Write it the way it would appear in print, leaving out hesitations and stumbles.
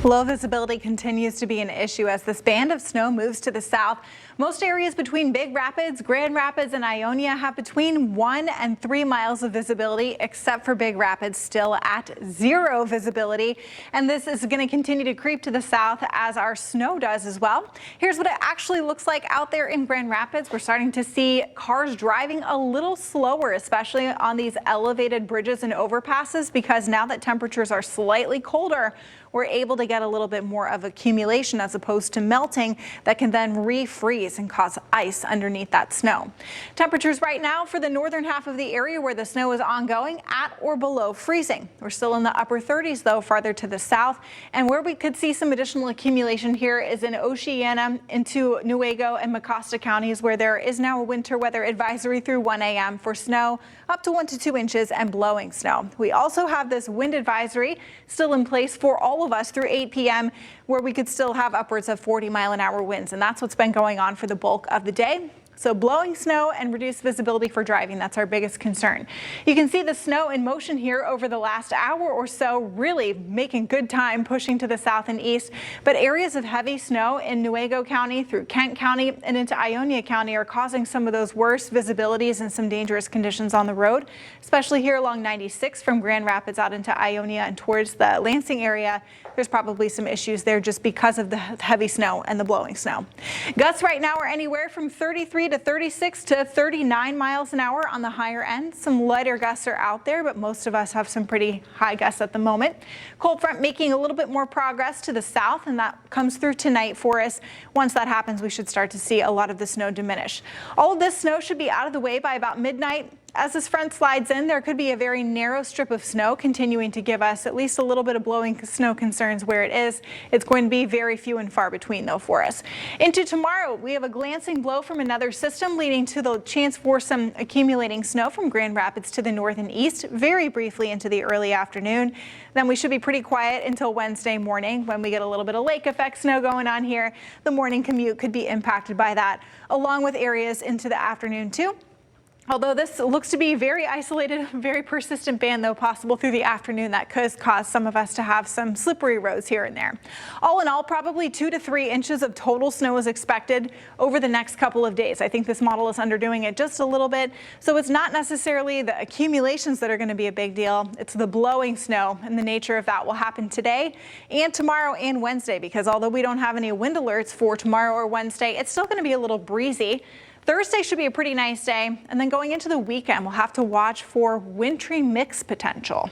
Low visibility continues to be an issue as this band of snow moves to the south. Most areas between Big Rapids, Grand Rapids, and Ionia have between 1 and 3 miles of visibility, except for Big Rapids, still at 0 visibility. And this is going to continue to creep to the south as our snow does as well. Here's what it actually looks like out there in Grand Rapids. We're starting to see cars driving a little slower, especially on these elevated bridges and overpasses, because now that temperatures are slightly colder, we're able to get a little bit more of accumulation as opposed to melting that can then refreeze and cause ice underneath that snow. Temperatures right now for the northern half of the area where the snow is ongoing at or below freezing. We're still in the upper 30s though farther to the south, and where we could see some additional accumulation here is in Oceana into Newaygo and Mecosta counties, where there is now a winter weather advisory through 1 a.m. for snow up to 1 to 2 inches and blowing snow. We also have this wind advisory still in place for all of us through 8 p.m. where we could still have upwards of 40-mile-an-hour winds, and that's what's been going on for the bulk of the day. So blowing snow and reduced visibility for driving, that's our biggest concern. You can see the snow in motion here over the last hour or so, really making good time pushing to the south and east. But areas of heavy snow in Newaygo County through Kent County and into Ionia County are causing some of those worst visibilities and some dangerous conditions on the road, especially here along 96 from Grand Rapids out into Ionia and towards the Lansing area. There's probably some issues there just because of the heavy snow and the blowing snow. Gusts right now are anywhere from 33 to 36 to 39 miles an hour on the higher end. Some lighter gusts are out there, but most of us have some pretty high gusts at the moment. Cold front making a little bit more progress to the south, and that comes through tonight for us. Once that happens, we should start to see a lot of the snow diminish. All of this snow should be out of the way by about midnight. As this front slides in, there could be a very narrow strip of snow continuing to give us at least a little bit of blowing snow concerns where it is. It's going to be very few and far between though for us. Into tomorrow, we have a glancing blow from another system leading to the chance for some accumulating snow from Grand Rapids to the north and east very briefly into the early afternoon. Then we should be pretty quiet until Wednesday morning when we get a little bit of lake effect snow going on here. The morning commute could be impacted by that, along with areas into the afternoon too. Although this looks to be very isolated, very persistent band though possible through the afternoon, that could cause some of us to have some slippery roads here and there. All in all, probably 2 to 3 inches of total snow is expected over the next couple of days. I think this model is underdoing it just a little bit. So it's not necessarily the accumulations that are going to be a big deal. It's the blowing snow, and the nature of that will happen today and tomorrow and Wednesday, because although we don't have any wind alerts for tomorrow or Wednesday, it's still going to be a little breezy. Thursday should be a pretty nice day, and then going into the weekend, we'll have to watch for wintry mix potential.